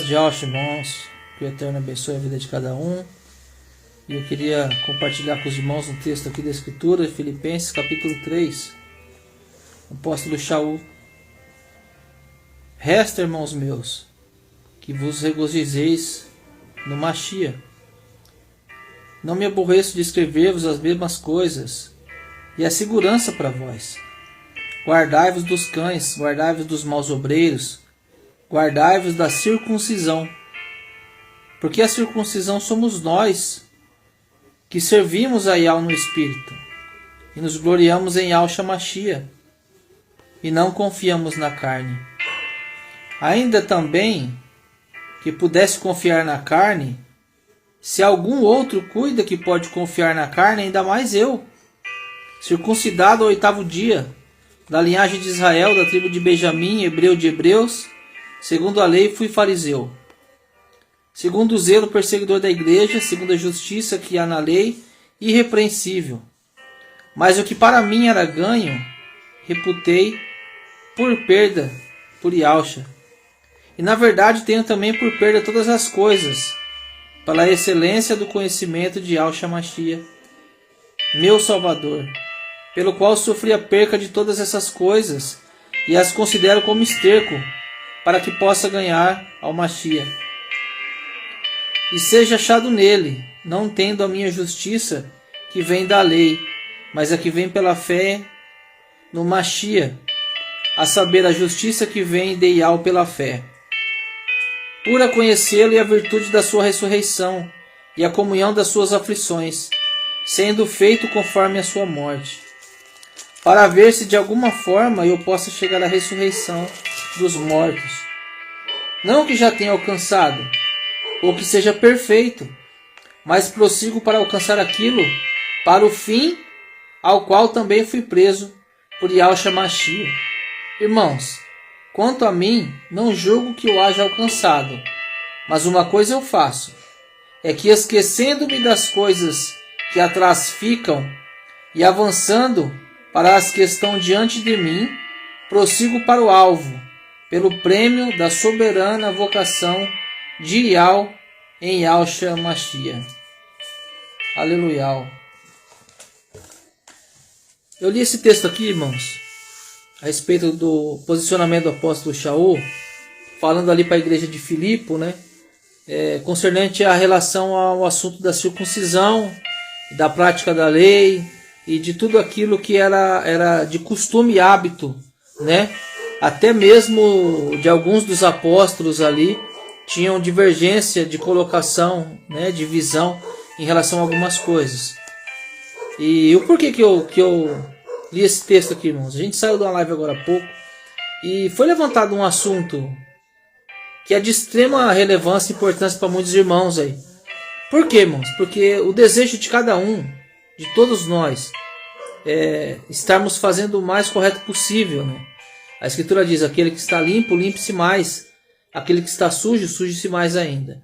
paz de Yahshua, irmãos. Que o Eterno abençoe a vida de cada um. E eu queria compartilhar com os irmãos um texto aqui da Escritura, Filipenses capítulo 3. O apóstolo Shaul. Resta, irmãos meus, que vos regozijeis no Machia. Não me aborreço de escrever-vos as mesmas coisas, e a segurança para vós. Guardai-vos dos cães, guardai-vos dos maus obreiros, guardai-vos da circuncisão. Porque a circuncisão somos nós, que servimos a Yahweh no Espírito, e nos gloriamos em Yahshua Machia, e não confiamos na carne. Ainda também que pudesse confiar na carne, se algum outro cuida que pode confiar na carne, ainda mais eu, circuncidado ao 8º dia, da linhagem de Israel, da tribo de Benjamim, hebreu de hebreus, segundo a lei fui fariseu, segundo o zelo perseguidor da igreja, segundo a justiça que há na lei, irrepreensível. Mas o que para mim era ganho, reputei por perda por Yahshua. E na verdade tenho também por perda todas as coisas, para a excelência do conhecimento de Yahshua Machia, meu Salvador, pelo qual sofri a perca de todas essas coisas, e as considero como esterco, para que possa ganhar ao Machia. E seja achado nele, não tendo a minha justiça, que vem da lei, mas a que vem pela fé no Machia, a saber, a justiça que vem de Yahweh pela fé. Pura conhecê-lo e a virtude da sua ressurreição, e a comunhão das suas aflições, sendo feito conforme a sua morte, para ver se de alguma forma eu possa chegar à ressurreição dos mortos. Não que já tenha alcançado, ou que seja perfeito, mas prossigo para alcançar aquilo, para o fim ao qual também fui preso por Yahshua Machia. Irmãos, quanto a mim, não julgo que eu haja alcançado, mas uma coisa eu faço, é que esquecendo-me das coisas que atrás ficam, e avançando para as que estão diante de mim, prossigo para o alvo, pelo prêmio da soberana vocação de Yahweh em Yahshua Machia. Aleluia. Eu li esse texto aqui, irmãos, a respeito do posicionamento do apóstolo Shaul, falando ali para a igreja de Filipe, né, concernente à relação ao assunto da circuncisão, da prática da lei e de tudo aquilo que era de costume e hábito, né? Até mesmo de alguns dos apóstolos ali tinham divergência de colocação, né, de visão em relação a algumas coisas. E o porquê que eu li esse texto aqui, irmãos? A gente saiu de uma live agora há pouco e foi levantado um assunto que é de extrema relevância e importância para muitos irmãos aí. Por quê, irmãos? Porque o desejo de cada um, de todos nós, é estarmos fazendo o mais correto possível, né? A Escritura diz, aquele que está limpo, limpe-se mais. Aquele que está sujo, suje-se mais ainda.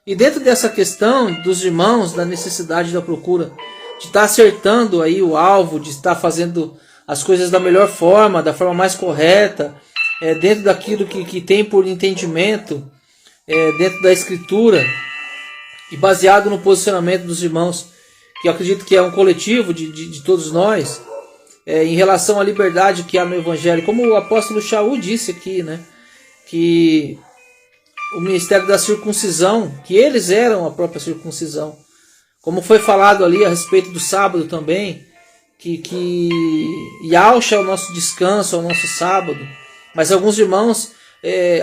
E dentro dessa questão dos irmãos, da necessidade da procura de estar acertando aí o alvo, de estar fazendo as coisas da melhor forma, da forma mais correta, dentro daquilo que tem por entendimento, dentro da Escritura, e baseado no posicionamento dos irmãos, que eu acredito que é um coletivo de todos nós, em relação à liberdade que há no Evangelho, como o apóstolo Shaul disse aqui, né, que o ministério da circuncisão, que eles eram a própria circuncisão, como foi falado ali a respeito do sábado também, que Yahshua é o nosso descanso, é o nosso sábado, mas alguns irmãos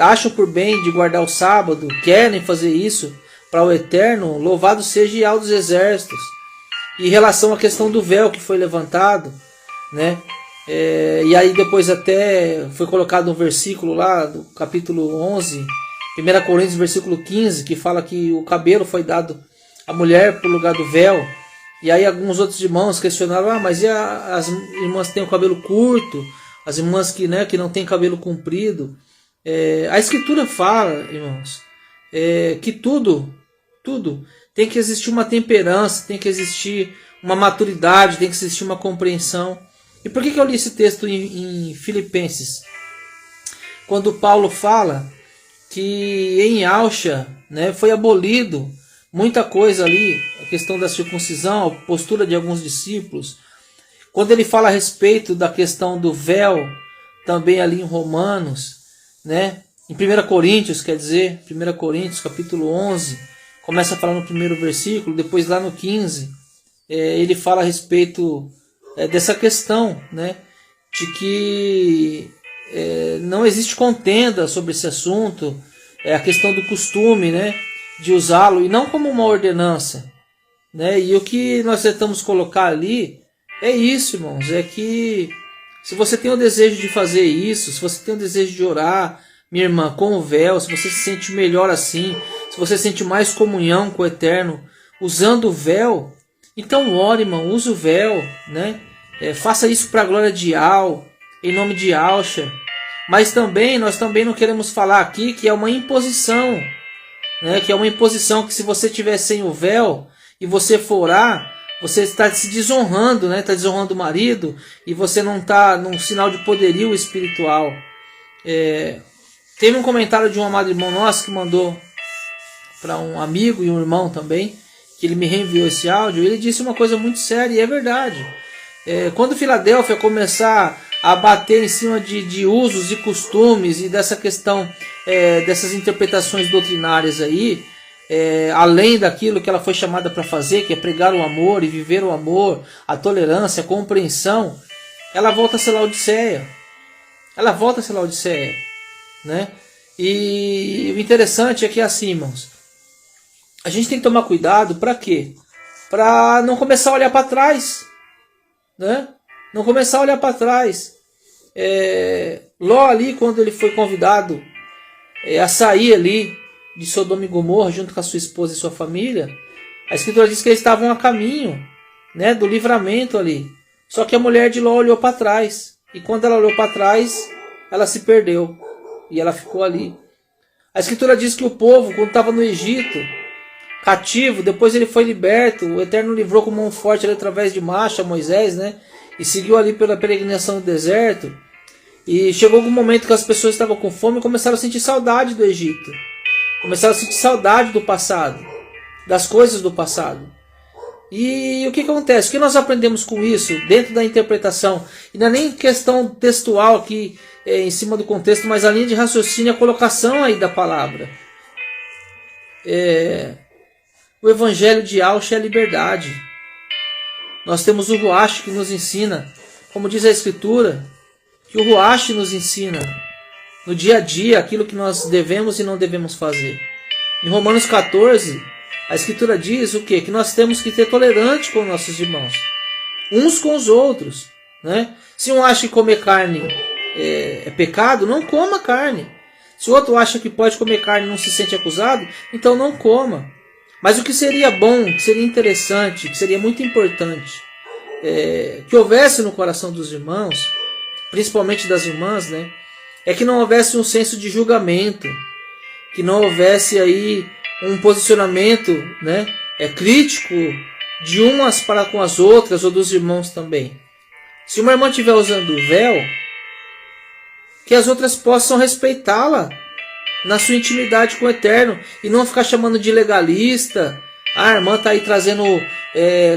acham por bem de guardar o sábado, querem fazer isso para o Eterno, louvado seja Yahweh dos exércitos. E em relação à questão do véu que foi levantado, né? E aí depois até foi colocado um versículo lá do capítulo 11, 1 Coríntios versículo 15, que fala que o cabelo foi dado à mulher por lugar do véu. E aí alguns outros irmãos questionaram, mas e as irmãs que têm o cabelo curto, as irmãs que não têm cabelo comprido? A Escritura fala, irmãos, que tudo tem que existir uma temperança, tem que existir uma maturidade, tem que existir uma compreensão. E por que eu li esse texto em Filipenses? Quando Paulo fala que em Alcha, né, foi abolido muita coisa ali, a questão da circuncisão, a postura de alguns discípulos. Quando ele fala a respeito da questão do véu, também ali em Romanos, né, em 1 Coríntios, quer dizer, 1 Coríntios capítulo 11, começa a falar no primeiro versículo, depois lá no 15, ele fala a respeito dessa questão, né, de que não existe contenda sobre esse assunto, a questão do costume, né, de usá-lo, e não como uma ordenança, né, e o que nós tentamos colocar ali é isso, irmãos, é que se você tem o desejo de fazer isso, se você tem o desejo de orar, minha irmã, com o véu, se você se sente melhor assim, se você sente mais comunhão com o Eterno usando o véu, então ore, irmão, use o véu, né? Faça isso para a glória de Al, em nome de Alcha. Mas também, nós também não queremos falar aqui que é uma imposição, né? Que é uma imposição que se você tiver sem o véu e você for orar, você está se desonrando, né? Está desonrando o marido e você não está num sinal de poderio espiritual. Teve um comentário de um amado irmão nosso que mandou para um amigo e um irmão também, que ele me reenviou esse áudio. Ele disse uma coisa muito séria e é verdade. Quando Filadélfia começar a bater em cima de usos e costumes e dessa questão, dessas interpretações doutrinárias aí, além daquilo que ela foi chamada para fazer, que é pregar o amor e viver o amor, a tolerância, a compreensão, ela volta a ser Laodiceia. Ela volta a ser Laodiceia, né? E o interessante é que assim, irmãos, a gente tem que tomar cuidado para quê? Para não começar a olhar para trás, né? Não começar a olhar para trás. Ló ali, quando ele foi convidado a sair ali de Sodoma e Gomorra junto com a sua esposa e sua família, a Escritura diz que eles estavam a caminho, né, do livramento ali. Só que a mulher de Ló olhou para trás, e quando ela olhou para trás, ela se perdeu e ela ficou ali. A Escritura diz que o povo, quando estava no Egito, cativo, depois ele foi liberto, o Eterno livrou com mão forte ali, através de Macha, Moisés, né, e seguiu ali pela peregrinação do deserto. E chegou algum momento que as pessoas estavam com fome e começaram a sentir saudade do Egito. Começaram a sentir saudade do passado, das coisas do passado. E o que acontece? O que nós aprendemos com isso dentro da interpretação? E não é nem questão textual aqui em cima do contexto, mas a linha de raciocínio, a colocação aí da palavra. O evangelho de Alcha é a liberdade. Nós temos o Ruach que nos ensina, como diz a Escritura, que o Ruach nos ensina no dia a dia aquilo que nós devemos e não devemos fazer. Em Romanos 14, a Escritura diz o quê? Que nós temos que ser tolerantes com nossos irmãos, uns com os outros, né? Se um acha que comer carne é pecado, não coma carne. Se o outro acha que pode comer carne e não se sente acusado, então não coma. Mas o que seria bom, que seria interessante, que seria muito importante, que houvesse no coração dos irmãos, principalmente das irmãs, né? É que não houvesse um senso de julgamento, que não houvesse aí um posicionamento, né, crítico de umas para com as outras ou dos irmãos também. Se uma irmã estiver usando o véu, que as outras possam respeitá-la na sua intimidade com o Eterno e não ficar chamando de legalista. A irmã está aí trazendo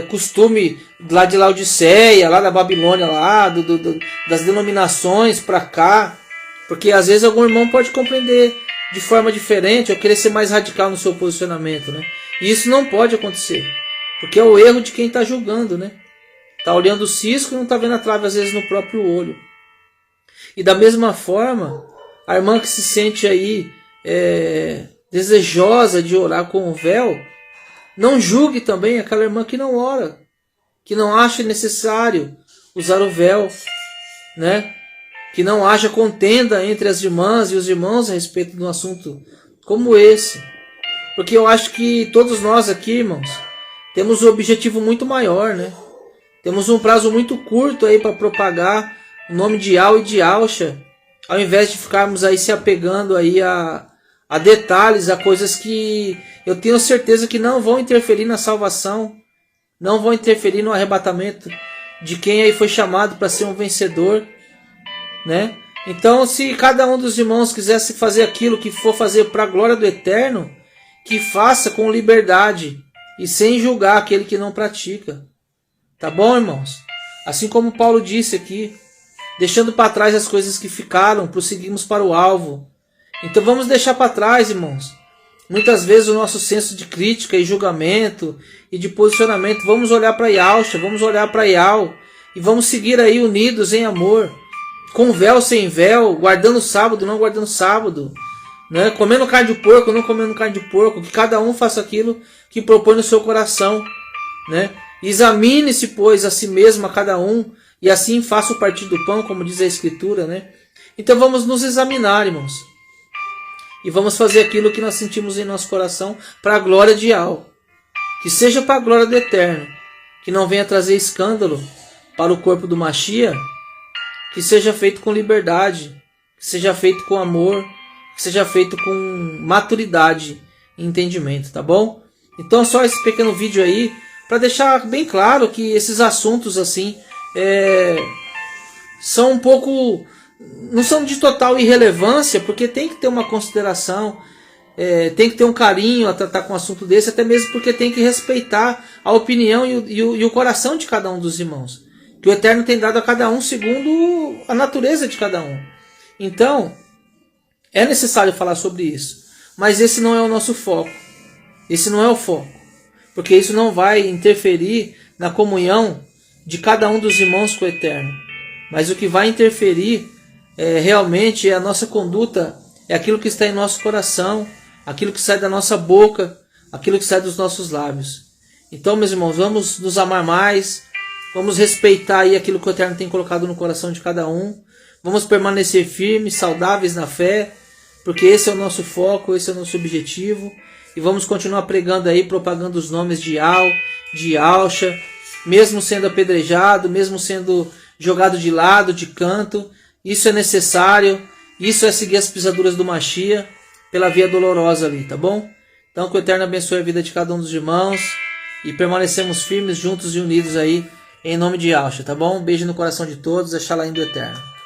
costume lá de Laodiceia, lá da Babilônia, lá das denominações para cá. Porque às vezes algum irmão pode compreender de forma diferente ou querer ser mais radical no seu posicionamento, né? E isso não pode acontecer, porque é o erro de quem está julgando, né? Está olhando o cisco e não está vendo a trave às vezes no próprio olho. E da mesma forma, a irmã que se sente aí desejosa de orar com o véu, não julgue também aquela irmã que não ora, que não acha necessário usar o véu, né? Que não haja contenda entre as irmãs e os irmãos a respeito de um assunto como esse. Porque eu acho que todos nós aqui, irmãos, temos um objetivo muito maior, né? Temos um prazo muito curto aí para propagar o nome de Al e de Alcha, ao invés de ficarmos aí se apegando aí a detalhes, a coisas que eu tenho certeza que não vão interferir na salvação, não vão interferir no arrebatamento de quem aí foi chamado para ser um vencedor, né? Então, se cada um dos irmãos quisesse fazer aquilo que for fazer para a glória do Eterno, que faça com liberdade e sem julgar aquele que não pratica. Tá bom, irmãos? Assim como Paulo disse aqui, deixando para trás as coisas que ficaram, prosseguimos para o alvo. Então vamos deixar para trás, irmãos. Muitas vezes o nosso senso de crítica e julgamento e de posicionamento, vamos olhar para Yahshua, vamos olhar para Yahweh e vamos seguir aí unidos em amor, com véu, sem véu, guardando sábado, não guardando sábado, né? Comendo carne de porco, não comendo carne de porco, que cada um faça aquilo que propõe no seu coração, né? Examine-se, pois, a si mesmo, a cada um, e assim faça o partir do pão, como diz a Escritura, né? Então vamos nos examinar, irmãos. E vamos fazer aquilo que nós sentimos em nosso coração para a glória de Yahweh. Que seja para a glória do Eterno. Que não venha trazer escândalo para o corpo do Mashiach. Que seja feito com liberdade. Que seja feito com amor. Que seja feito com maturidade e entendimento, tá bom? Então só esse pequeno vídeo aí para deixar bem claro que esses assuntos assim são um pouco... não são de total irrelevância, porque tem que ter uma consideração, tem que ter um carinho a tratar com um assunto desse, até mesmo porque tem que respeitar a opinião e o coração de cada um dos irmãos, que o Eterno tem dado a cada um segundo a natureza de cada um. Então, é necessário falar sobre isso, mas esse não é o nosso foco, esse não é o foco, porque isso não vai interferir na comunhão de cada um dos irmãos com o Eterno, mas o que vai interferir realmente é a nossa conduta, é aquilo que está em nosso coração, aquilo que sai da nossa boca, aquilo que sai dos nossos lábios. Então, meus irmãos, vamos nos amar mais, vamos respeitar aí aquilo que o Eterno tem colocado no coração de cada um, vamos permanecer firmes, saudáveis na fé, porque esse é o nosso foco, esse é o nosso objetivo, e vamos continuar pregando aí, propagando os nomes de Yahweh, de Yahshua, mesmo sendo apedrejado, mesmo sendo jogado de lado, de canto. Isso é necessário, isso é seguir as pisaduras do Mashiach pela via dolorosa ali, tá bom? Então que o Eterno abençoe a vida de cada um dos irmãos e permanecemos firmes, juntos e unidos aí, em nome de Yahshua, tá bom? Um beijo no coração de todos, Shalom do Eterno.